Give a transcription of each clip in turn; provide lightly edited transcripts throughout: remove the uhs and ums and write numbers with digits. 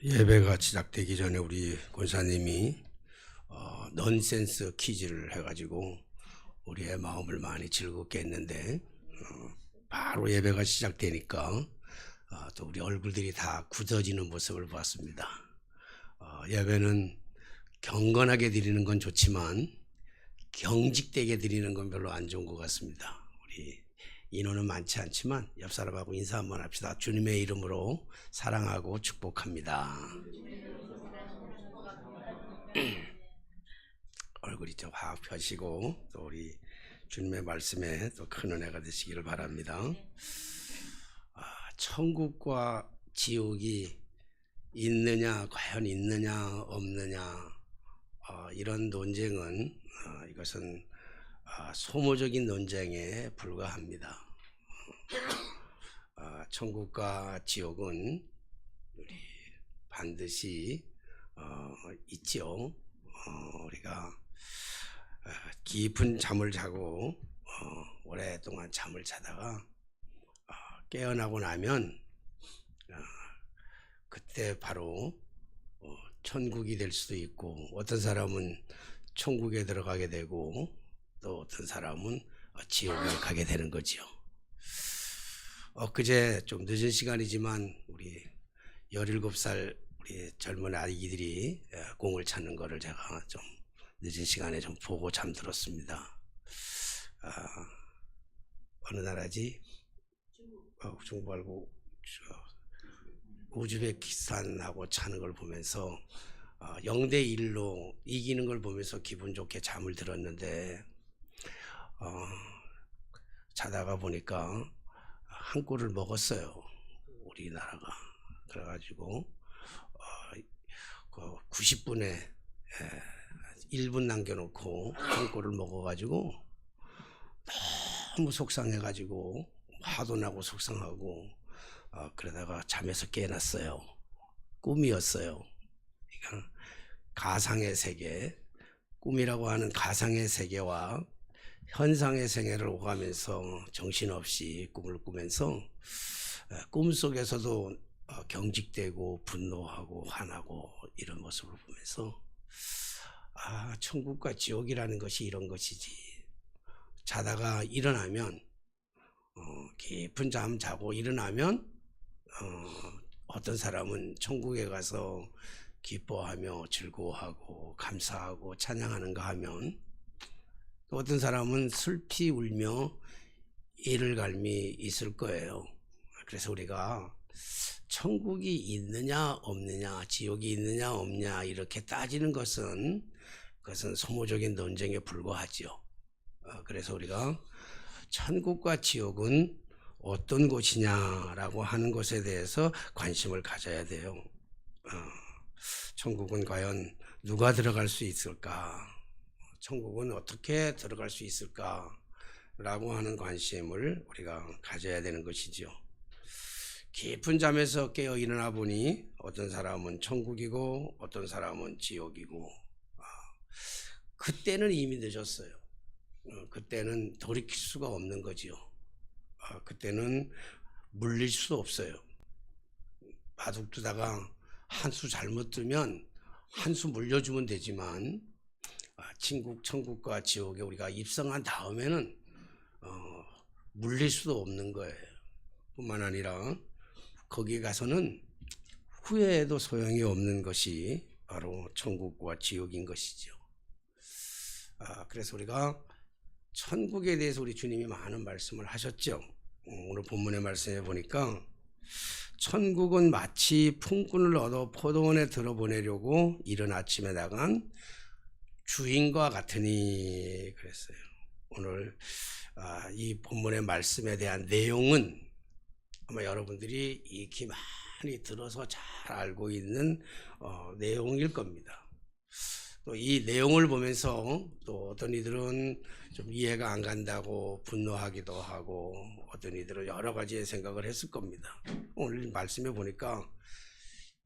예배가 시작되기 전에 우리 권사님이 넌센스 퀴즈를 해가지고 우리의 마음을 많이 즐겁게 했는데 바로 예배가 시작되니까 또 우리 얼굴들이 다 굳어지는 모습을 보았습니다. 예배는 경건하게 드리는 건 좋지만 경직되게 드리는 건 별로 안 좋은 것 같습니다. 우리 인원은 많지 않지만 옆 사람하고 인사 한번 합시다. 주님의 이름으로 사랑하고 축복합니다. 얼굴이 좀 확 펴시고 또 우리 주님의 말씀에 또 큰 은혜가 되시기를 바랍니다. 천국과 지옥이 있느냐 과연 있느냐 없느냐 이런 논쟁은 이것은 소모적인 논쟁에 불과합니다. 천국과 지옥은 우리 반드시 있죠. 우리가 깊은 잠을 자고 오랫동안 잠을 자다가 깨어나고 나면 그때 바로 천국이 될 수도 있고, 어떤 사람은 천국에 들어가게 되고 또 어떤 사람은 지옥에 가게 되는 거지요. 엊그제 좀 늦은 시간이지만 우리 17살 우리 젊은 아기들이 공을 찾는 거를 제가 좀 늦은 시간에 좀 보고 잠들었습니다. 어느 나라지? 중국 말고 우즈베키스탄하고 차는 걸 보면서 0대1로 이기는 걸 보면서 기분 좋게 잠을 들었는데 자다가 보니까 한 골을 먹었어요, 우리나라가. 그래가지고 90분에 1분 남겨놓고 한 골을 먹어가지고 너무 속상해가지고 화도 나고 속상하고 그러다가 잠에서 깨어났어요. 꿈이었어요. 그러니까 가상의 세계, 꿈이라고 하는 가상의 세계와 현상의 세계를 오가면서 정신없이 꿈을 꾸면서 꿈속에서도 경직되고 분노하고 화나고 이런 모습을 보면서 천국과 지옥이라는 것이 이런 것이지. 자다가 일어나면 깊은 잠 자고 일어나면 어떤 사람은 천국에 가서 기뻐하며 즐거워하고 감사하고 찬양하는가 하면 또 어떤 사람은 슬피 울며 이를 갈미 있을 거예요. 그래서 우리가 천국이 있느냐 없느냐, 지옥이 있느냐 없느냐 이렇게 따지는 것은 그것은 소모적인 논쟁에 불과하지요. 그래서 우리가 천국과 지옥은 어떤 곳이냐라고 하는 것에 대해서 관심을 가져야 돼요. 천국은 과연 누가 들어갈 수 있을까? 천국은 어떻게 들어갈 수 있을까? 라고 하는 관심을 우리가 가져야 되는 것이죠. 깊은 잠에서 깨어 일어나 보니 어떤 사람은 천국이고 어떤 사람은 지옥이고, 그때는 이미 늦었어요. 그때는 돌이킬 수가 없는 거지요. 그때는 물릴 수도 없어요. 바둑 두다가 한 수 잘못 두면 한 수 물려주면 되지만 천국과 지옥에 우리가 입성한 다음에는 물릴 수도 없는 거예요. 뿐만 아니라 거기에 가서는 후회해도 소용이 없는 것이 바로 천국과 지옥인 것이죠. 그래서 우리가 천국에 대해서 우리 주님이 많은 말씀을 하셨죠. 오늘 본문의 말씀에 보니까 천국은 마치 품꾼을 얻어 포도원에 들어보내려고 이른 아침에 나간 주인과 같으니 그랬어요. 오늘 이 본문의 말씀에 대한 내용은 아마 여러분들이 익히 많이 들어서 잘 알고 있는 내용일 겁니다. 또 이 내용을 보면서 또 어떤 이들은 좀 이해가 안 간다고 분노하기도 하고 어떤 이들은 여러 가지의 생각을 했을 겁니다. 오늘 말씀에 보니까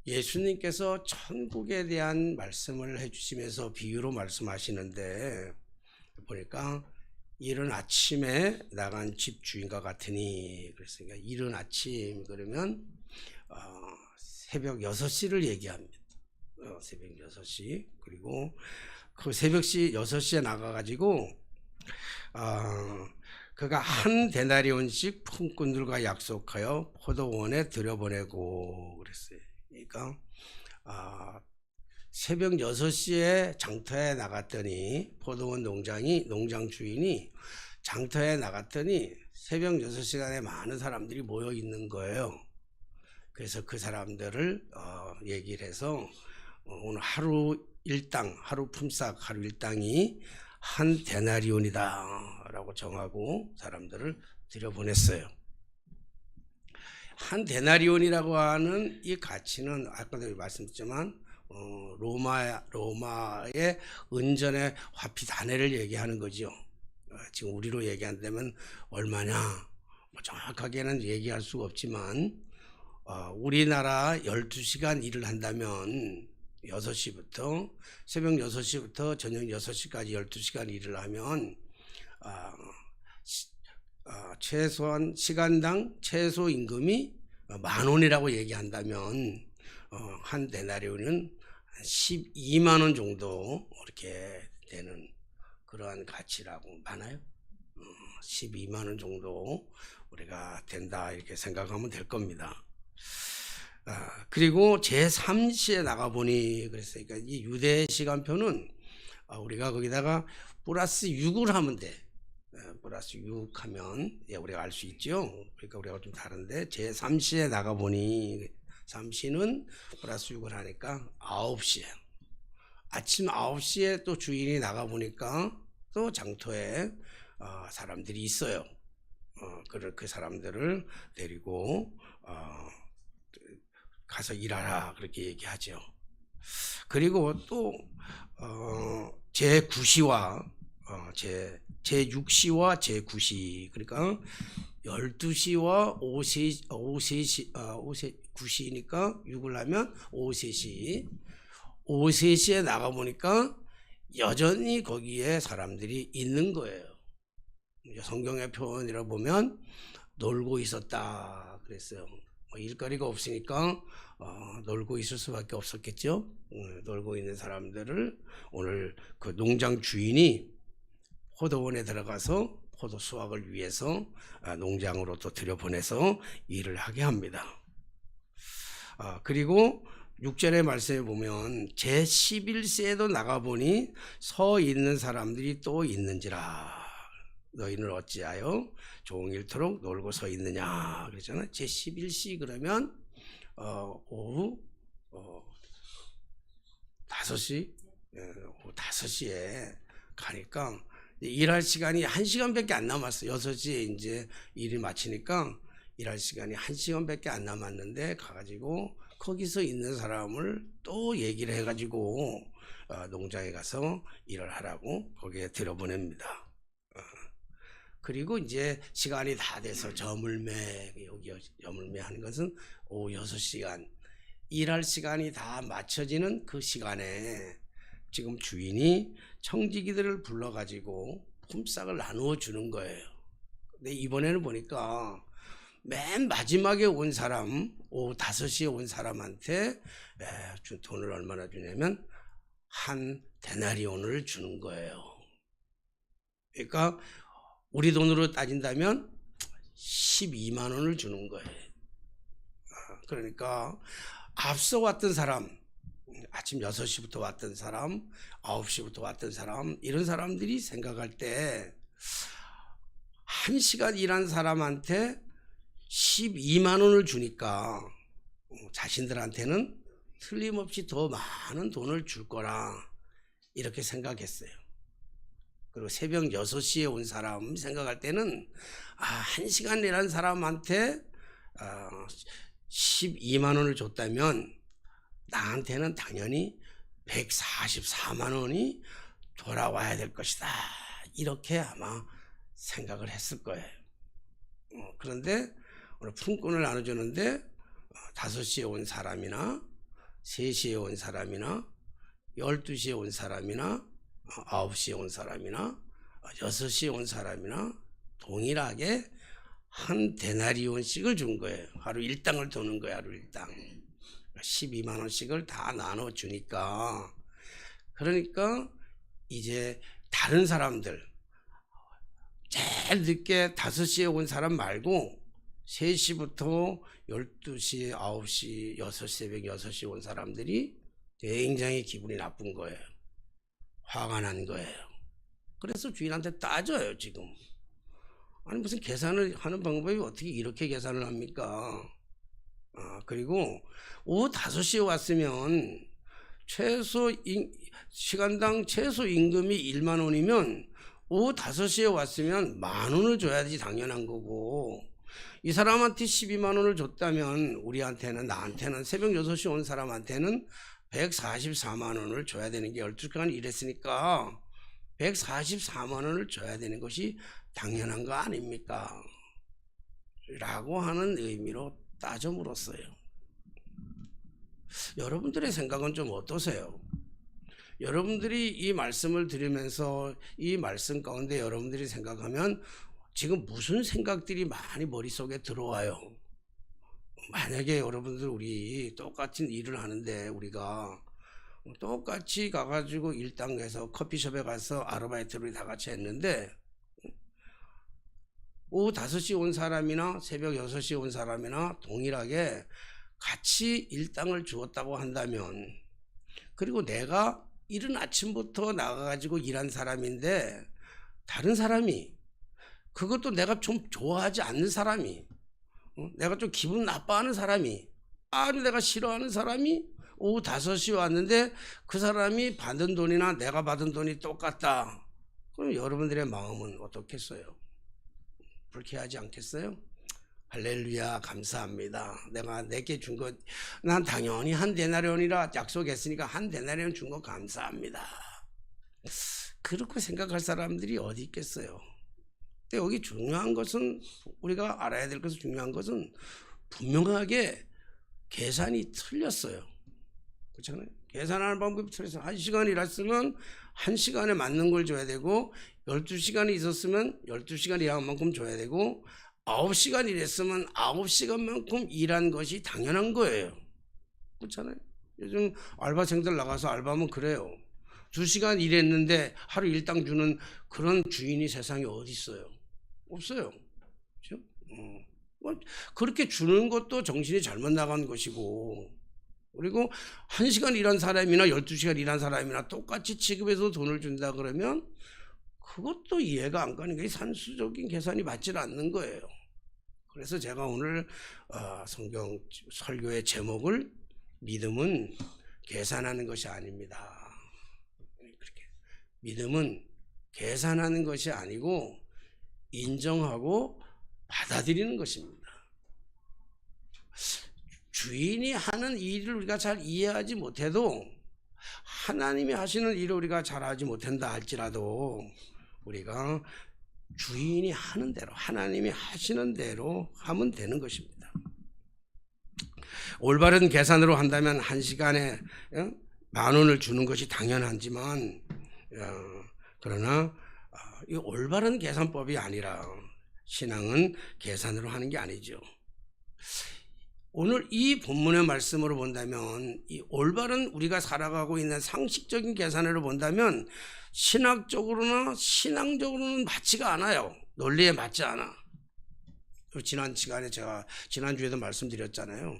예수님께서 천국에 대한 말씀을 해주시면서 비유로 말씀하시는데 보니까 이른 아침에 나간 집 주인과 같으니 그랬으니까 이른 아침 그러면 새벽 6시를 얘기합니다. 새벽 6시. 그리고 그 새벽 6시에 나가가지고 그가 한 데나리온씩 품꾼들과 약속하여 포도원에 들여보내고 그랬어요. 그러니까 새벽 6시에 장터에 나갔더니 포도원 농장 주인이 장터에 나갔더니 새벽 6시간에 많은 사람들이 모여 있는 거예요. 그래서 그 사람들을 얘기를 해서 오늘 하루 일당, 하루 품삯, 하루 일당이 한 데나리온이다 라고 정하고 사람들을 들여보냈어요. 한 데나리온이라고 하는 이 가치는 아까도 말씀드렸지만 로마의 은전의 화폐 단위를 얘기하는 거죠. 지금 우리로 얘기한다면 얼마냐 정확하게는 얘기할 수가 없지만 우리나라 12시간 일을 한다면 6시부터 새벽 6시부터 저녁 6시까지 12시간 일을 하면 최소한 시간당 최소 임금이 10,000원이라고 얘기한다면 한 데나리온은 12만 원 정도 이렇게 되는 그러한 가치라고 많아요. 12만 원 정도 우리가 된다 이렇게 생각하면 될 겁니다. 그리고 제3시에 나가보니 그랬어요. 그러니까 이 유대 시간표는 우리가 거기다가 플러스 6을 하면 돼. 플러스 6 하면 우리가 알 수 있죠. 그러니까 우리가 좀 다른데 제3시에 나가보니 3시는 플러스 6을 하니까 9시에 아침 9시에 또 주인이 나가보니까 또 장터에 사람들이 있어요. 그 사람들을 데리고 가서 일하라 그렇게 얘기하죠. 그리고 또 제9시와 제6시와 제9시 그러니까 12시와 9시니까 6을 하면 3시에 나가보니까 여전히 거기에 사람들이 있는 거예요. 성경의 표현이라 보면 놀고 있었다 그랬어요. 일거리가 없으니까 놀고 있을 수밖에 없었겠죠. 놀고 있는 사람들을 오늘 그 농장 주인이 포도원에 들어가서 포도 수확을 위해서 농장으로 또 들여보내서 일을 하게 합니다. 그리고 6절의 말씀에 보면 제11세에도 나가보니 서 있는 사람들이 또 있는지라 너희는 어찌하여 종일토록 놀고 서 있느냐 그랬잖아요. 제11시 그러면 오후 5시 오후 5시에 가니까 일할 시간이 1시간밖에 안 남았어요. 6시에 이제 일이 마치니까 일할 시간이 1시간밖에 안 남았는데 가가지고 거기서 있는 사람을 또 얘기를 해가지고 농장에 가서 일을 하라고 거기에 들여보냅니다. 그리고 이제 시간이 다 돼서 저물매 여기 저물매 하는 것은 오후 6시간 일할 시간이 다 맞춰지는 그 시간에 지금 주인이 청지기들을 불러가지고 품삯을 나누어 주는 거예요. 근데 이번에는 보니까 맨 마지막에 온 사람 오후 5시에 온 사람한테 돈을 얼마나 주냐면 한 데나리온을 주는 거예요. 그러니까 우리 돈으로 따진다면 12만 원을 주는 거예요. 그러니까 앞서 왔던 사람 아침 6시부터 왔던 사람 9시부터 왔던 사람 이런 사람들이 생각할 때 1시간 일한 사람한테 12만 원을 주니까 자신들한테는 틀림없이 더 많은 돈을 줄 거라 이렇게 생각했어요. 그리고 새벽 6시에 온 사람 생각할 때는 1시간 일한 사람한테 12만 원을 줬다면 나한테는 당연히 144만 원이 돌아와야 될 것이다. 이렇게 아마 생각을 했을 거예요. 그런데 오늘 품꾼을 나눠주는데 5시에 온 사람이나 3시에 온 사람이나 12시에 온 사람이나 9시에 온 사람이나 6시에 온 사람이나 동일하게 한 데나리온씩을 준 거예요. 하루 일당을 도는 거예요. 하루 일당. 12만 원씩을 다 나눠주니까, 그러니까 이제 다른 사람들 제일 늦게 5시에 온 사람 말고 3시부터 12시, 9시, 6시, 새벽 6시 온 사람들이 굉장히 기분이 나쁜 거예요. 화가 난 거예요. 그래서 주인한테 따져요. 지금 아니 무슨 계산을 하는 방법이 어떻게 이렇게 계산을 합니까? 그리고 오후 5시에 왔으면 시간당 최소 임금이 1만 원이면 오후 5시에 왔으면 10,000원을 줘야지 당연한 거고, 이 사람한테 12만 원을 줬다면 우리한테는, 나한테는, 새벽 6시 온 사람한테는 144만 원을 줘야 되는 게 12시간 일했으니까 144만 원을 줘야 되는 것이 당연한 거 아닙니까? 라고 하는 의미로 따져 물었어요. 여러분들의 생각은 좀 어떠세요? 여러분들이 이 말씀을 들으면서 이 말씀 가운데 여러분들이 생각하면 지금 무슨 생각들이 많이 머릿속에 들어와요? 만약에 여러분들 우리 똑같은 일을 하는데 우리가 똑같이 가가지고 일당에서 커피숍에 가서 아르바이트를 다 같이 했는데 오후 5시 온 사람이나 새벽 6시 온 사람이나 동일하게 같이 일당을 주었다고 한다면, 그리고 내가 이른 아침부터 나가가지고 일한 사람인데 다른 사람이, 그것도 내가 좀 좋아하지 않는 사람이, 내가 좀 기분 나빠하는 사람이, 아주 내가 싫어하는 사람이 오후 5시에 왔는데 그 사람이 받은 돈이나 내가 받은 돈이 똑같다. 그럼 여러분들의 마음은 어떻겠어요? 불쾌하지 않겠어요? 할렐루야, 감사합니다. 내가 내게 준 것, 난 당연히 한 데나리온이라 약속했으니까 한 데나리온 준 거 감사합니다. 그렇게 생각할 사람들이 어디 있겠어요? 근데 여기 중요한 것은, 우리가 알아야 될 것은, 중요한 것은 분명하게 계산이 틀렸어요. 그렇잖아요? 계산하는 방법이 틀렸어요. 1시간 일했으면 1시간에 맞는 걸 줘야 되고, 12시간이 있었으면 12시간 일한 만큼 줘야 되고, 9시간 일했으면 9시간만큼 일한 것이 당연한 거예요. 그렇잖아요? 요즘 알바생들 나가서 알바하면 그래요. 2시간 일했는데 하루 일당 주는 그런 주인이 세상에 어디 있어요? 없어요. 그렇죠? 그렇게 주는 것도 정신이 잘못 나간 것이고, 그리고 1시간 일한 사람이나 12시간 일한 사람이나 똑같이 취급해서 돈을 준다 그러면 그것도 이해가 안 가는 게 산수적인 계산이 맞질 않는 거예요. 그래서 제가 오늘 성경 설교의 제목을 믿음은 계산하는 것이 아닙니다. 그렇게 믿음은 계산하는 것이 아니고 인정하고 받아들이는 것입니다. 주인이 하는 일을 우리가 잘 이해하지 못해도, 하나님이 하시는 일을 우리가 잘 하지 못한다 할지라도 우리가 주인이 하는 대로, 하나님이 하시는 대로 하면 되는 것입니다. 올바른 계산으로 한다면 1시간에 10,000원을 주는 것이 당연하지만, 그러나 이 올바른 계산법이 아니라 신앙은 계산으로 하는 게 아니죠. 오늘 이 본문의 말씀으로 본다면, 이 올바른 우리가 살아가고 있는 상식적인 계산으로 본다면 신학적으로나 신앙적으로는 맞지가 않아요. 논리에 맞지 않아. 지난 시간에 제가 지난주에도 말씀드렸잖아요.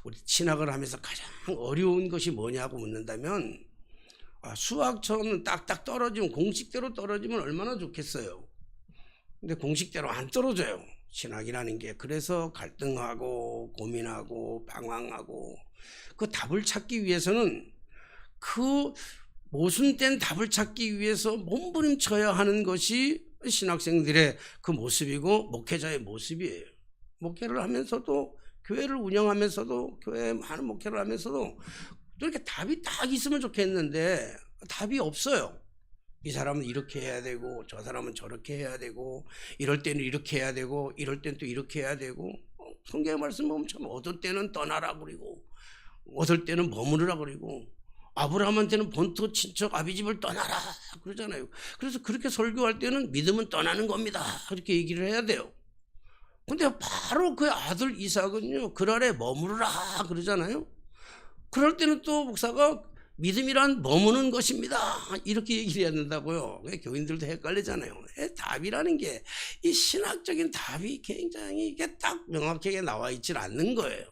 우리 신학을 하면서 가장 어려운 것이 뭐냐고 묻는다면, 수학처럼 딱딱 떨어지면, 공식대로 떨어지면 얼마나 좋겠어요. 근데 공식대로 안 떨어져요, 신학이라는 게. 그래서 갈등하고 고민하고 방황하고 그 답을 찾기 위해서는, 그 모순된 답을 찾기 위해서 몸부림쳐야 하는 것이 신학생들의 그 모습이고 목회자의 모습이에요. 목회를 하면서도, 교회를 운영하면서도, 교회에 많은 목회를 하면서도 이렇게 답이 딱 있으면 좋겠는데 답이 없어요. 이 사람은 이렇게 해야 되고 저 사람은 저렇게 해야 되고, 이럴 때는 이렇게 해야 되고 이럴 때는 또 이렇게 해야 되고, 성경의 말씀 보면 참 어떨 때는 떠나라 그리고 어떨 때는 머무르라 그리고, 아브라함한테는 본토 친척 아비집을 떠나라 그러잖아요. 그래서 그렇게 설교할 때는 믿음은 떠나는 겁니다 그렇게 얘기를 해야 돼요. 근데 바로 그 아들 이삭은요, 그랄에 머무르라 그러잖아요. 그럴 때는 또 목사가 믿음이란 머무는 것입니다, 이렇게 얘기를 해야 된다고요. 교인들도 헷갈리잖아요. 답이라는 게, 이 신학적인 답이 굉장히 이게 딱 명확하게 나와 있질 않는 거예요.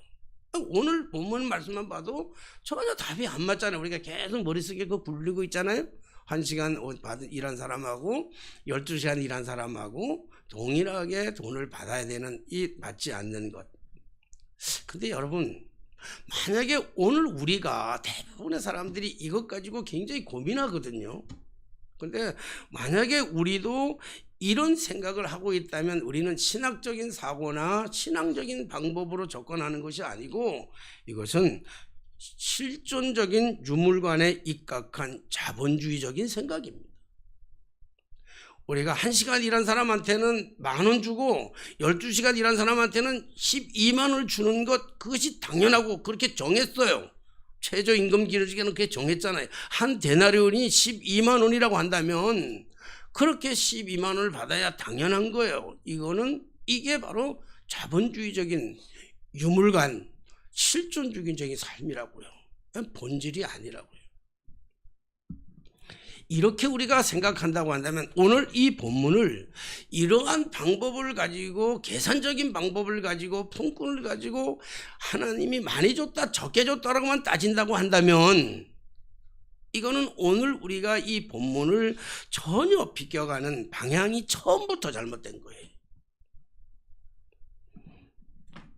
오늘 본문 말씀만 봐도 전혀 답이 안 맞잖아요. 우리가 계속 머릿속에 그거 굴리고 있잖아요. 1시간 일한 사람하고 12시간 일한 사람하고 동일하게 돈을 받아야 되는 이 받지 않는 것. 근데 여러분, 만약에 오늘 우리가, 대부분의 사람들이 이것 가지고 굉장히 고민하거든요. 근데 만약에 우리도 이런 생각을 하고 있다면 우리는 신학적인 사고나 신앙적인 방법으로 접근하는 것이 아니고, 이것은 실존적인 유물관에 입각한 자본주의적인 생각입니다. 우리가 1시간 일한 사람한테는 10,000원 주고 12시간 일한 사람한테는 12만 원을 주는 것, 그것이 당연하고 그렇게 정했어요. 최저임금 기준에는 그렇게 정했잖아요. 한 데나리온이 12만 원이라고 한다면 그렇게 12만 원을 받아야 당연한 거예요. 이게 바로 자본주의적인 유물관, 실존주의적인 삶이라고요. 본질이 아니라고요. 이렇게 우리가 생각한다고 한다면 오늘 이 본문을 이러한 방법을 가지고, 계산적인 방법을 가지고, 품꾼을 가지고 하나님이 많이 줬다 적게 줬다라고만 따진다고 한다면, 이거는 오늘 우리가 이 본문을 전혀 비껴가는 방향이 처음부터 잘못된 거예요.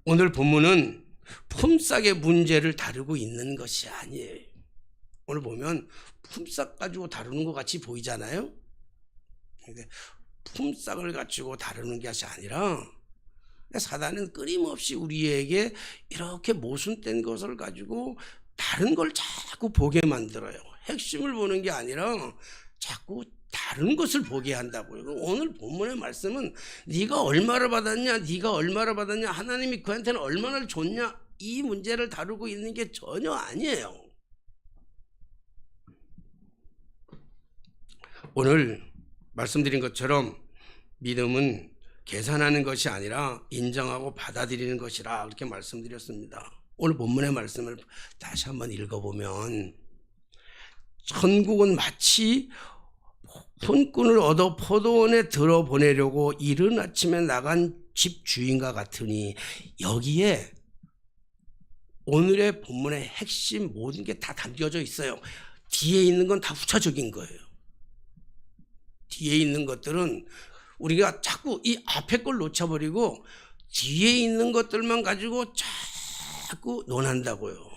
오늘 본문은 품삯의 문제를 다루고 있는 것이 아니에요. 오늘 보면 품삯 가지고 다루는 것 같이 보이잖아요. 근데 품삯을 가지고 다루는 것이 아니라, 사단은 끊임없이 우리에게 이렇게 모순된 것을 가지고 다른 걸 자꾸 보게 만들어요. 핵심을 보는 게 아니라 자꾸 다른 것을 보게 한다고요. 오늘 본문의 말씀은 네가 얼마를 받았냐, 네가 얼마를 받았냐, 하나님이 그한테는 얼마나 줬냐, 이 문제를 다루고 있는 게 전혀 아니에요. 오늘 말씀드린 것처럼 믿음은 계산하는 것이 아니라 인정하고 받아들이는 것이라, 그렇게 말씀드렸습니다. 오늘 본문의 말씀을 다시 한번 읽어보면, 천국은 마치 품꾼을 얻어 포도원에 들어보내려고 이른 아침에 나간 집주인과 같으니, 여기에 오늘의 본문의 핵심 모든 게 다 담겨져 있어요. 뒤에 있는 건 다 후차적인 거예요. 뒤에 있는 것들은 우리가 자꾸 이 앞에 걸 놓쳐버리고 뒤에 있는 것들만 가지고 자꾸 논한다고요.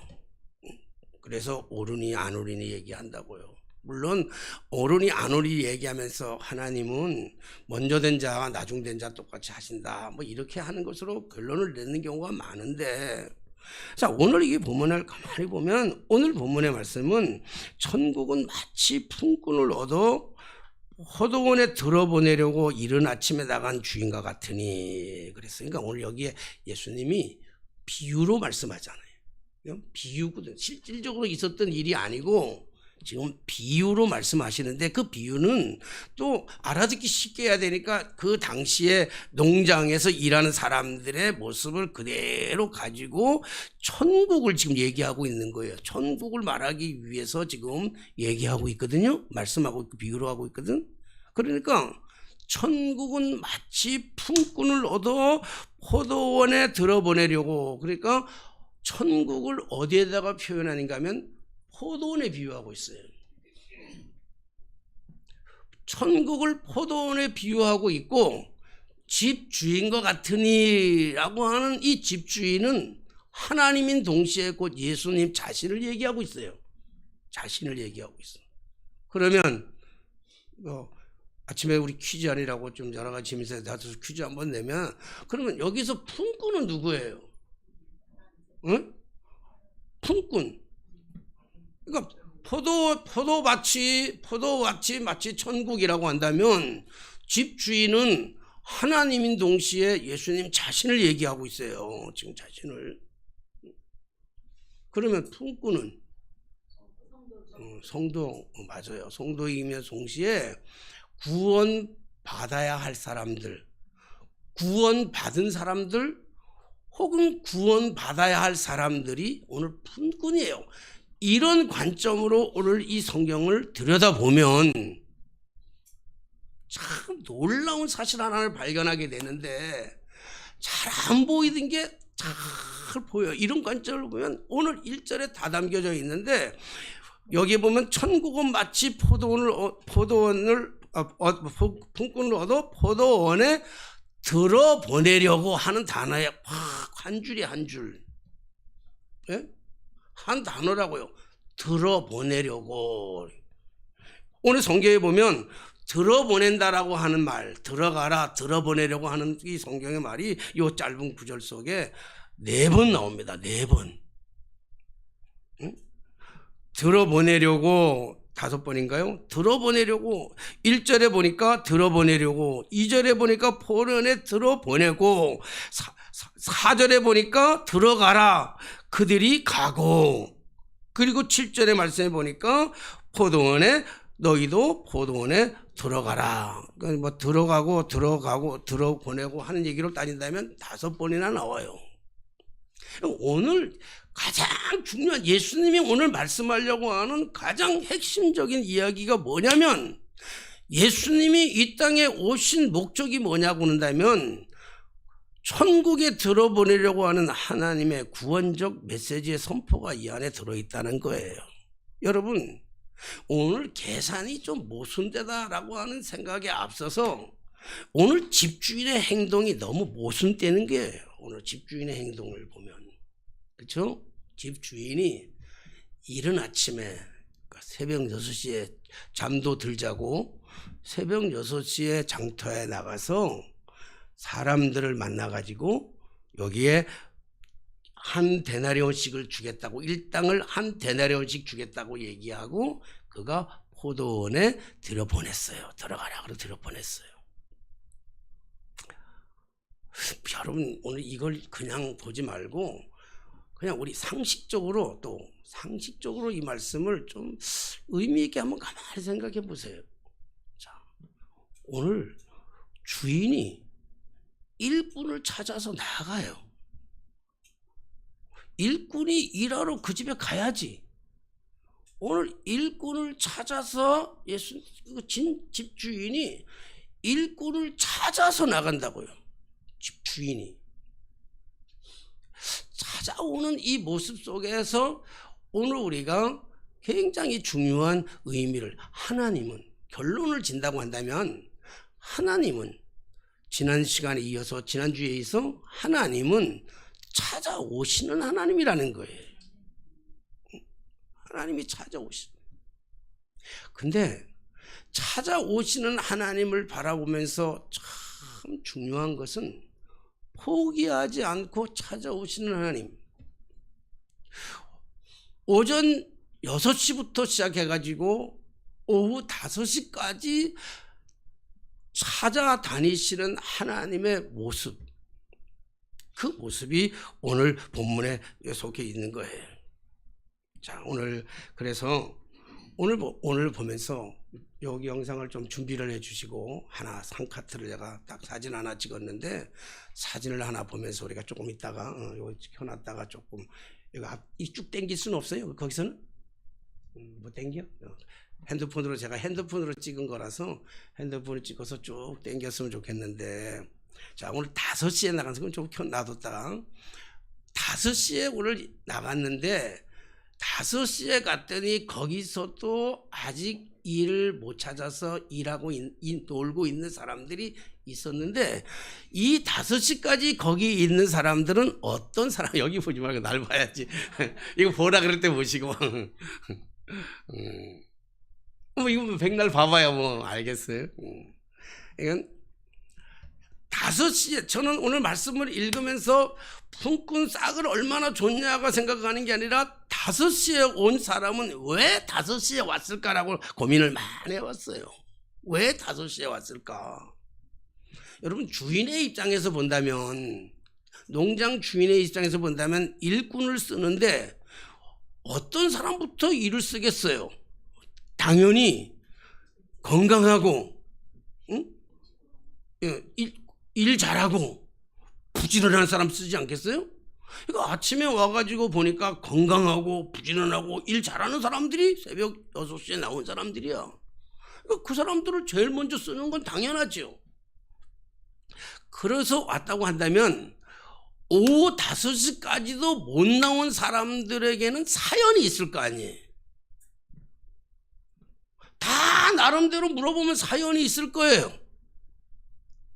그래서 옳으니 안 옳으니 얘기한다고요. 물론 옳으니 안 옳으니 얘기하면서 하나님은 먼저 된 자와 나중 된 자 똑같이 하신다, 뭐 이렇게 하는 것으로 결론을 내는 경우가 많은데, 자, 오늘 이 본문을 가만히 보면 오늘 본문의 말씀은 천국은 마치 품꾼을 얻어 포도원에 들어보내려고 이른 아침에 나간 주인과 같으니 그랬으니까, 오늘 여기에 예수님이 비유로 말씀하잖아요. 비유거든. 실질적으로 있었던 일이 아니고 지금 비유로 말씀하시는데, 그 비유는 또 알아듣기 쉽게 해야 되니까 그 당시에 농장에서 일하는 사람들의 모습을 그대로 가지고 천국을 지금 얘기하고 있는 거예요. 천국을 말하기 위해서 지금 얘기하고 있거든요. 말씀하고 있고 비유로 하고 있거든. 그러니까 천국은 마치 품꾼을 얻어 포도원에 들어보내려고, 그러니까 천국을 어디에다가 표현하는가 하면 포도원에 비유하고 있어요. 천국을 포도원에 비유하고 있고, 집주인과 같으니라고 하는 이 집주인은 하나님인 동시에 곧 예수님 자신을 얘기하고 있어요. 자신을 얘기하고 있어요. 그러면 아침에 우리 퀴즈 아니라고 좀 여러 가지 재밌어서 나도 퀴즈 한번 내면, 그러면 여기서 품꾼은 누구예요? 응? 품꾼. 그러니까 포도밭이 마치 천국이라고 한다면, 집주인은 하나님인 동시에 예수님 자신을 얘기하고 있어요. 지금 자신을. 그러면 품꾼은 성도, 맞아요. 성도이며 동시에 구원 받아야 할 사람들, 구원받은 사람들 혹은 구원받아야 할 사람들이 오늘 품꾼이에요. 이런 관점으로 오늘 이 성경을 들여다보면 참 놀라운 사실 하나를 발견하게 되는데 잘 안 보이던 게 잘 보여요. 이런 관점을 보면 오늘 1절에 다 담겨져 있는데 여기 보면 천국은 마치 품꾼을 얻어 포도원에 들어보내려고 하는 단어에 한 줄이 한 줄. 예? 한 단어라고요. 들어보내려고. 오늘 성경에 보면 들어보낸다라고 하는 말, 들어가라, 들어보내려고 하는 이 성경의 말이 이 짧은 구절 속에 4번 나옵니다. 4번. 응? 들어보내려고 5번인가요? 들어보내려고 1절에 보니까 들어보내려고 2절에 보니까 포도원에 들어보내고 4절에 보니까 들어가라 그들이 가고 그리고 7절의 말씀에 보니까 포도원에 너희도 포도원에 들어가라. 그러니까 뭐 들어가고 들어보내고 하는 얘기를 따진다면 5번이나 나와요. 오늘 가장 중요한 예수님이 오늘 말씀하려고 하는 가장 핵심적인 이야기가 뭐냐면 예수님이 이 땅에 오신 목적이 뭐냐고 한다면 천국에 들어보내려고 하는 하나님의 구원적 메시지의 선포가 이 안에 들어있다는 거예요. 여러분 오늘 계산이 좀 모순되다라고 하는 생각에 앞서서 오늘 집주인의 행동이 너무 모순되는 거예요. 오늘 집주인의 행동을 보면 그렇죠? 집주인이 이른 아침에 새벽 6시에 잠도 들자고 새벽 6시에 장터에 나가서 사람들을 만나가지고 여기에 한 데나리온씩을 주겠다고 일당을 한 데나리온씩 주겠다고 얘기하고 그가 포도원에 들여보냈어요. 들어가라 그러고 들여보냈어요. 여러분 오늘 이걸 그냥 보지 말고 그냥 우리 상식적으로 이 말씀을 좀 의미 있게 한번 가만히 생각해 보세요. 자, 오늘 주인이 일꾼을 찾아서 나가요. 일꾼이 일하러 그 집에 가야지. 오늘 일꾼을 찾아서 집주인이 일꾼을 찾아서 나간다고요. 집주인이 찾아오는 이 모습 속에서 오늘 우리가 굉장히 중요한 의미를 하나님은 결론을 진다고 한다면 하나님은 지난 시간에 이어서 지난주에 이어서 하나님은 찾아오시는 하나님이라는 거예요. 하나님이 찾아오시는. 근데 찾아오시는 하나님을 바라보면서 참 중요한 것은 포기하지 않고 찾아오시는 하나님. 오전 6시부터 시작해가지고 오후 5시까지 찾아다니시는 하나님의 모습. 그 모습이 오늘 본문에 속해 있는 거예요. 자, 오늘 그래서 오늘 보면서 여기 영상을 좀 준비를 해주시고 한 카트를 제가 딱 사진 하나 찍었는데 사진을 하나 보면서 우리가 조금 있다가 이거 켜놨다가 조금 이거 쭉 당길 수는 없어요. 거기서는 뭐 당겨? 제가 핸드폰으로 찍은 거라서 핸드폰을 찍어서 쭉 당겼으면 좋겠는데 자 오늘 5시에 나가서 그건 좀 놔뒀다가 5시에 오늘 나갔는데 5시에 갔더니 거기서도 아직 일을 못 찾아서 일하고 놀고 있는 사람들이 있었는데 이 5시까지 거기 있는 사람들은 어떤 사람 여기 보지 말고 날 봐야지 이거 보라 그럴 때 보시고 뭐 이거 백날 봐봐야 뭐 알겠어요. 이건 5시에 저는 오늘 말씀을 읽으면서 품꾼 싹을 얼마나 좋냐가 생각하는 게 아니라 5시에 온 사람은 왜 5시에 왔을까라고 고민을 많이 해왔어요. 왜 5시에 왔을까? 여러분 주인의 입장에서 본다면 농장 주인의 입장에서 본다면 일꾼을 쓰는데 어떤 사람부터 일을 쓰겠어요? 당연히 건강하고 일 잘하고 부지런한 사람 쓰지 않겠어요? 그러니까 아침에 와가지고 보니까 건강하고 부지런하고 일 잘하는 사람들이 새벽 6시에 나온 사람들이야. 그러니까 그 사람들을 제일 먼저 쓰는 건 당연하죠. 그래서 왔다고 한다면 오후 5시까지도 못 나온 사람들에게는 사연이 있을 거 아니에요. 다 나름대로 물어보면 사연이 있을 거예요.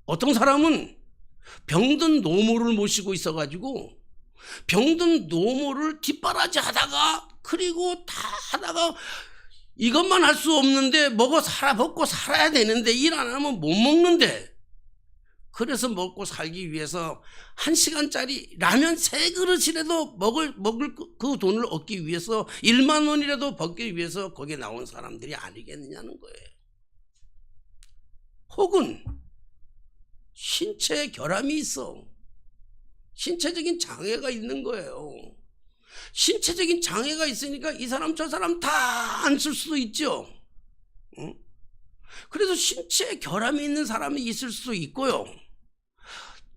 어떤 사람은 병든 노모를 모시고 있어가지고 병든 노모를 뒷바라지 하다가 그리고 다 하다가 이것만 할 수 없는데 먹고 살아야 되는데 일 안 하면 못 먹는데 그래서 먹고 살기 위해서 1시간짜리 라면 3그릇이라도 먹을 그 돈을 얻기 위해서 1만 원이라도 벌기 위해서 거기에 나온 사람들이 아니겠느냐는 거예요. 혹은 신체에 결함이 있어. 신체적인 장애가 있는 거예요. 신체적인 장애가 있으니까 이 사람 저 사람 다 안 쓸 수도 있죠. 그래서 신체에 결함이 있는 사람이 있을 수도 있고요.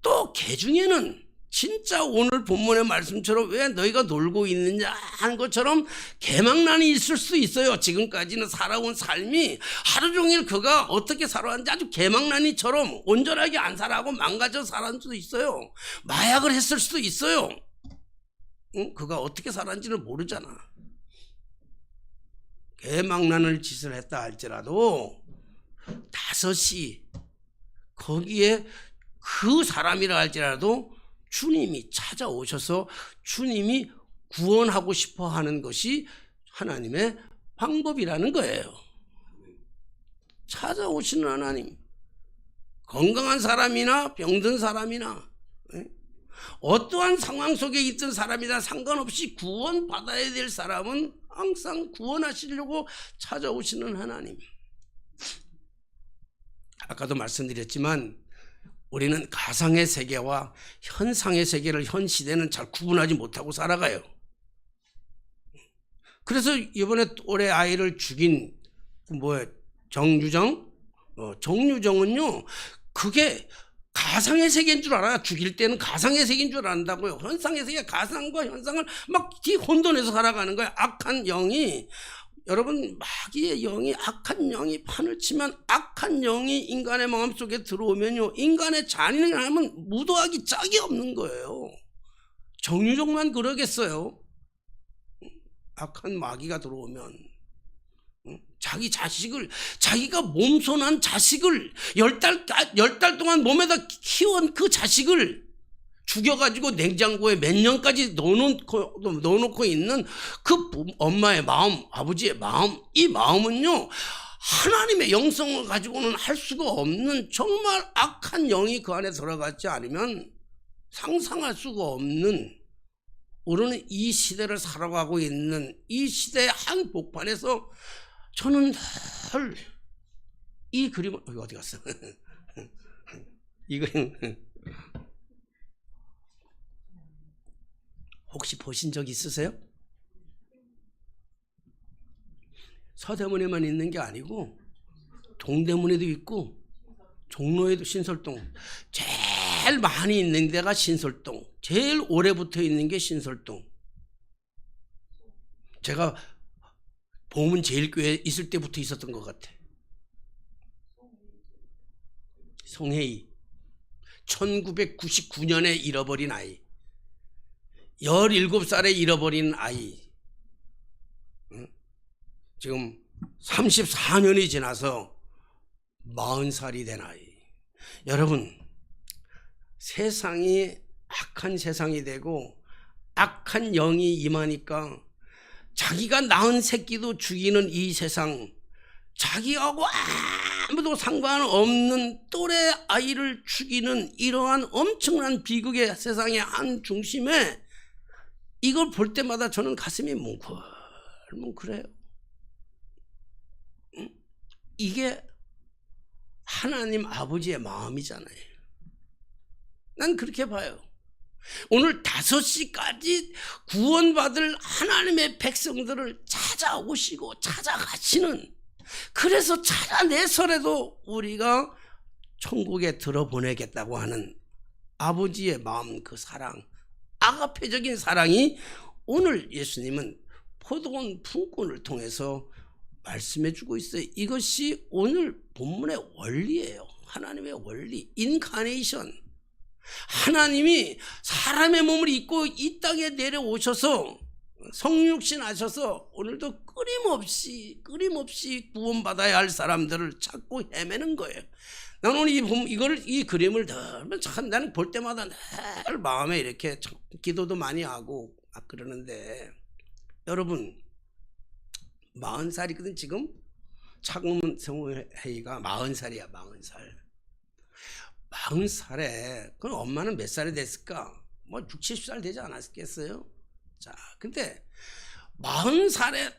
또 개 중에는 진짜 오늘 본문의 말씀처럼 왜 너희가 놀고 있느냐 하는 것처럼 개망난이 있을 수도 있어요. 지금까지는 살아온 삶이 하루 종일 그가 어떻게 살아왔는지 아주 개망난이처럼 온전하게 안 살아가고 망가져 살았을 수도 있어요. 마약을 했을 수도 있어요. 그가 어떻게 살았는지를 모르잖아. 개망난을 짓을 했다 할지라도 5시 거기에 그 사람이라 할지라도 주님이 찾아오셔서 주님이 구원하고 싶어 하는 것이 하나님의 방법이라는 거예요. 찾아오시는 하나님, 건강한 사람이나 병든 사람이나 어떠한 상황 속에 있던 사람이나 상관없이 구원받아야 될 사람은 항상 구원하시려고 찾아오시는 하나님. 아까도 말씀드렸지만 우리는 가상의 세계와 현상의 세계를 현 시대는 잘 구분하지 못하고 살아가요. 그래서 이번에 올해 아이를 죽인 정유정은요, 그게 가상의 세계인 줄 알아요. 죽일 때는 가상의 세계인 줄 안다고요. 현상의 세계, 가상과 현상을 막 혼돈해서 살아가는 거예요. 악한 영이, 여러분, 마귀의 영이, 악한 영이 판을 치면 악한 영이 인간의 마음속에 들어오면요, 인간의 잔인을 하면 무도하기 짝이 없는 거예요. 정유정만 그러겠어요. 악한 마귀가 들어오면 자기 자식을, 자기가 몸손한 자식을 10달 동안 몸에다 키운 그 자식을 죽여가지고 냉장고에 몇 년까지 넣어놓고 있는 그 엄마의 마음, 아버지의 마음, 이 마음은요, 하나님의 영성을 가지고는 할 수가 없는 정말 악한 영이 그 안에 들어가지 않으면 상상할 수가 없는, 우리는 이 시대를 살아가고 있는 이 시대의 한복판에서 저는 늘 이 그림을, 어디 갔어? 이 그림 혹시 보신 적 있으세요? 서대문에만 있는 게 아니고 동대문에도 있고 종로에도, 신설동 제일 많이 있는 데가 신설동, 제일 오래 붙어 있는 게 신설동. 제가 보문제일교회 있을 때부터 있었던 것 같아. 송혜이, 1999년에 잃어버린 아이, 17살에 잃어버린 아이, 지금 34년이 지나서 40살이 된 아이. 여러분, 세상이 악한 세상이 되고 악한 영이 임하니까 자기가 낳은 새끼도 죽이는 이 세상, 자기하고 아무도 상관없는 또래 아이를 죽이는 이러한 엄청난 비극의 세상의 한 중심에 이걸 볼 때마다 저는 가슴이 뭉클뭉클해요. 이게 하나님 아버지의 마음이잖아요. 난 그렇게 봐요. 오늘 5시까지 구원받을 하나님의 백성들을 찾아오시고 찾아가시는, 그래서 찾아내서라도 우리가 천국에 들어보내겠다고 하는 아버지의 마음, 그 사랑, 아가페적인 사랑이 오늘 예수님은 포도원 품꾼을 통해서 말씀해 주고 있어요. 이것이 오늘 본문의 원리예요. 하나님의 원리, 인카네이션. 하나님이 사람의 몸을 입고 이 땅에 내려오셔서 성육신 하셔서 오늘도 끊임없이 구원받아야 할 사람들을 찾고 헤매는 거예요. 나는 오늘 이 그림을 참 나는 볼 때마다 늘 마음에 이렇게 기도도 많이 하고 막 그러는데, 여러분 40살이거든 지금. 차금문 성우회의가 40살이야. 40살에 그럼 엄마는 몇 살이 됐을까? 뭐 60, 70살 되지 않았겠어요? 자, 근데 40살에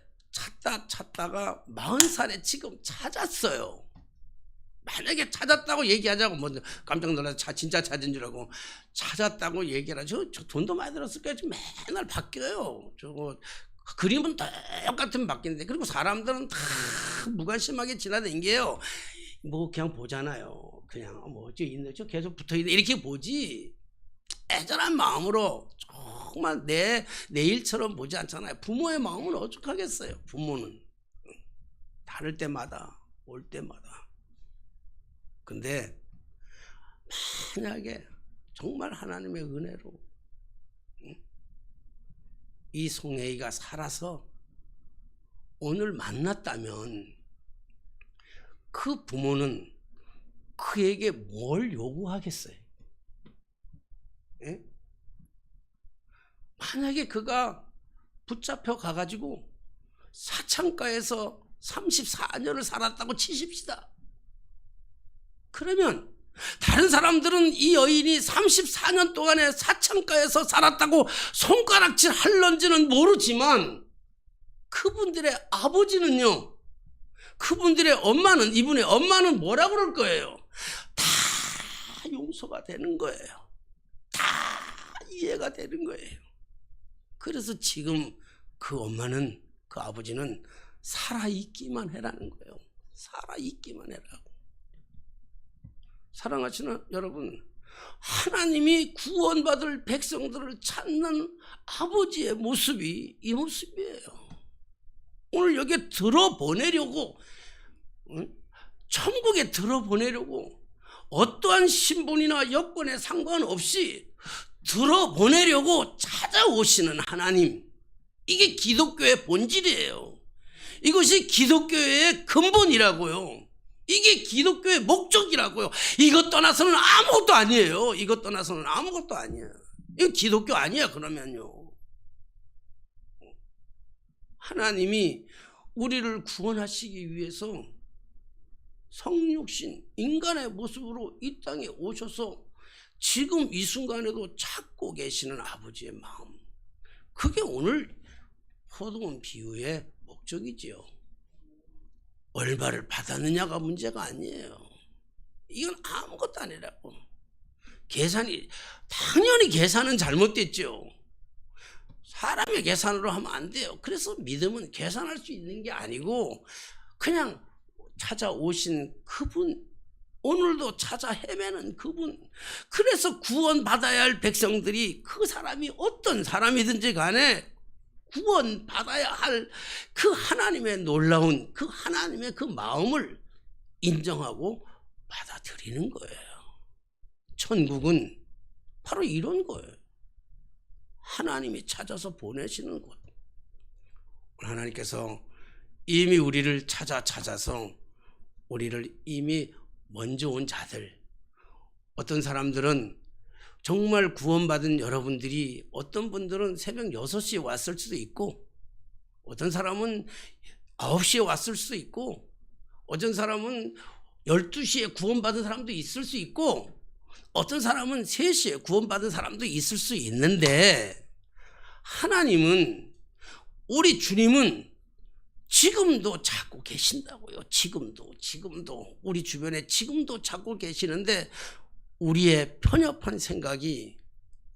찾다가 40살에 지금 찾았어요. 만약에 찾았다고 얘기하자고 뭐 깜짝 놀라서 진짜 찾은 줄 알고 찾았다고 얘기를 하죠. 저 돈도 많이 들었을 거예요. 맨날 바뀌어요. 저거 그림은 똑같은 바뀌는데, 그리고 사람들은 다 무관심하게 지나다니게요. 뭐 그냥 보잖아요. 그냥 뭐저 있는 저 계속 붙어있네 이렇게 보지, 애절한 마음으로 정말 내 일처럼 보지 않잖아요. 부모의 마음은 어떡하겠어요. 부모는 다를 때마다 올 때마다. 근데 만약에 정말 하나님의 은혜로 이 송혜이가 살아서 오늘 만났다면 그 부모는 그에게 뭘 요구하겠어요? 예? 만약에 그가 붙잡혀 가가지고 사창가에서 34년을 살았다고 치십시다. 그러면 다른 사람들은 이 여인이 34년 동안에 사창가에서 살았다고 손가락질 할런지는 모르지만, 그분들의 아버지는요, 그분들의 엄마는, 이분의 엄마는 뭐라 그럴 거예요? 다 용서가 되는 거예요. 다 이해가 되는 거예요. 그래서 지금 그 엄마는, 그 아버지는 살아있기만 해라는 거예요. 살아있기만 해라고. 사랑하시는 여러분, 하나님이 구원받을 백성들을 찾는 아버지의 모습이 이 모습이에요. 오늘 여기에 들어보내려고, 천국에 들어보내려고 어떠한 신분이나 여건에 상관없이 들어보내려고 찾아오시는 하나님, 이게 기독교의 본질이에요. 이것이 기독교의 근본이라고요. 이게 기독교의 목적이라고요. 이것 떠나서는 아무것도 아니에요. 이것 떠나서는 아무것도 아니에요. 이거 기독교 아니야. 그러면요, 하나님이 우리를 구원하시기 위해서 성육신 인간의 모습으로 이 땅에 오셔서 지금 이 순간에도 찾고 계시는 아버지의 마음, 그게 오늘 포도원 비유의 목적이지요. 얼마를 받았느냐가 문제가 아니에요. 이건 아무것도 아니라고. 당연히 계산은 잘못됐죠. 사람의 계산으로 하면 안 돼요. 그래서 믿음은 계산할 수 있는 게 아니고 그냥 찾아오신 그분, 오늘도 찾아 헤매는 그분, 그래서 구원받아야 할 백성들이 그 사람이 어떤 사람이든지 간에 구원받아야 할 그 하나님의 놀라운 그 하나님의 그 마음을 인정하고 받아들이는 거예요. 천국은 바로 이런 거예요. 하나님이 찾아서 보내시는 곳. 하나님께서 이미 우리를 찾아서 우리를 이미 먼저 온 자들, 어떤 사람들은 정말 구원받은 여러분들이, 어떤 분들은 새벽 6시에 왔을 수도 있고, 어떤 사람은 9시에 왔을 수도 있고, 어떤 사람은 12시에 구원받은 사람도 있을 수 있고, 어떤 사람은 3시에 구원받은 사람도 있을 수 있는데, 하나님은, 우리 주님은 지금도 찾고 계신다고요. 지금도 우리 주변에 지금도 찾고 계시는데, 우리의 편협한 생각이,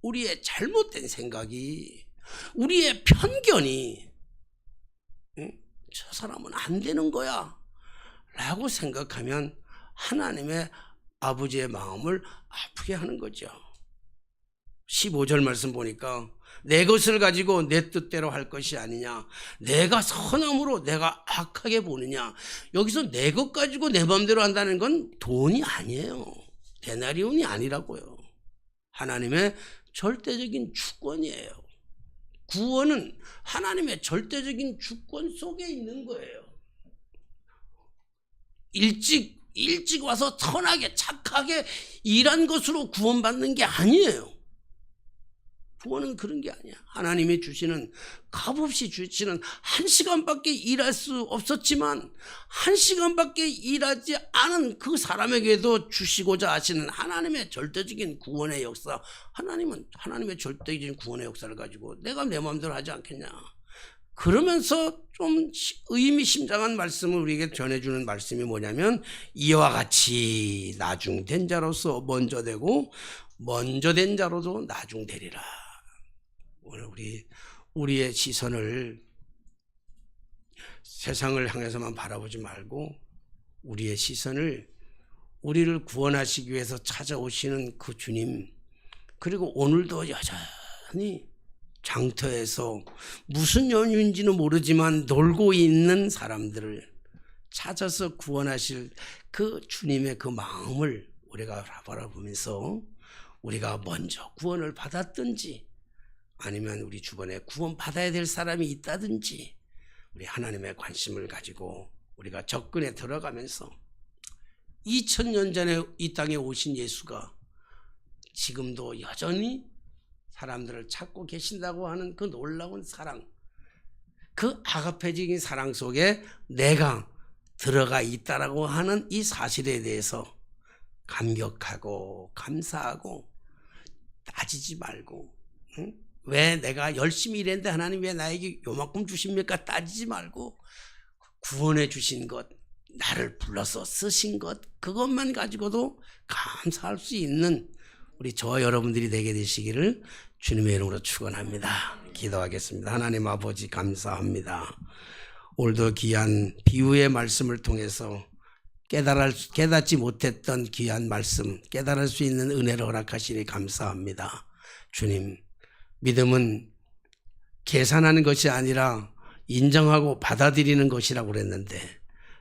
우리의 잘못된 생각이, 우리의 편견이 저 사람은 안 되는 거야 라고 생각하면 하나님의 아버지의 마음을 아프게 하는 거죠. 15절 말씀 보니까 내 것을 가지고 내 뜻대로 할 것이 아니냐, 내가 선함으로 내가 악하게 보느냐. 여기서 내 것 가지고 내 마음대로 한다는 건 돈이 아니에요. 데나리온이 아니라고요. 하나님의 절대적인 주권이에요. 구원은 하나님의 절대적인 주권 속에 있는 거예요. 일찍 와서 선하게 착하게 일한 것으로 구원받는 게 아니에요. 구원은 그런 게 아니야. 하나님이 주시는, 값없이 주시는, 1시간밖에 일할 수 없었지만 1시간밖에 일하지 않은 그 사람에게도 주시고자 하시는 하나님의 절대적인 구원의 역사. 하나님은 하나님의 절대적인 구원의 역사를 가지고 내가 내 마음대로 하지 않겠냐. 그러면서 좀 의미심장한 말씀을 우리에게 전해주는 말씀이 뭐냐면, 이와 같이 나중된 자로서 먼저 되고 먼저 된 자로도 나중되리라. 오늘 우리의 시선을 세상을 향해서만 바라보지 말고 우리의 시선을 우리를 구원하시기 위해서 찾아오시는 그 주님, 그리고 오늘도 여전히 장터에서 무슨 연유인지는 모르지만 놀고 있는 사람들을 찾아서 구원하실 그 주님의 그 마음을 우리가 바라보면서 우리가 먼저 구원을 받았든지 아니면 우리 주변에 구원받아야 될 사람이 있다든지 우리 하나님의 관심을 가지고 우리가 접근에 들어가면서 2000년 전에 이 땅에 오신 예수가 지금도 여전히 사람들을 찾고 계신다고 하는 그 놀라운 사랑, 그 아가페적인 사랑 속에 내가 들어가 있다라고 하는 이 사실에 대해서 감격하고 감사하고 따지지 말고, 왜 내가 열심히 일했는데 하나님 왜 나에게 요만큼 주십니까? 따지지 말고 구원해 주신 것, 나를 불러서 쓰신 것, 그것만 가지고도 감사할 수 있는 우리 저와 여러분들이 되게 되시기를 주님의 이름으로 축원합니다. 기도하겠습니다. 하나님 아버지 감사합니다. 오늘도 귀한 비유의 말씀을 통해서 깨닫지 못했던 귀한 말씀 깨달을 수 있는 은혜를 허락하시니 감사합니다. 주님, 믿음은 계산하는 것이 아니라 인정하고 받아들이는 것이라고 그랬는데,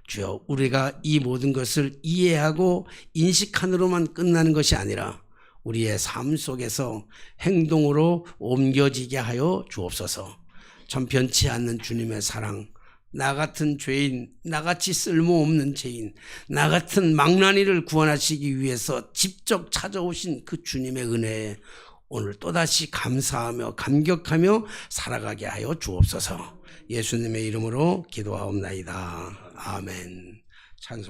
주여, 우리가 이 모든 것을 이해하고 인식하느로만 끝나는 것이 아니라 우리의 삶 속에서 행동으로 옮겨지게 하여 주옵소서. 전편치 않는 주님의 사랑, 나 같은 죄인, 나같이 쓸모없는 죄인, 나 같은 망나니를 구원하시기 위해서 직접 찾아오신 그 주님의 은혜에 오늘 또다시 감사하며 감격하며 살아가게 하여 주옵소서. 예수님의 이름으로 기도하옵나이다. 아멘. 찬송.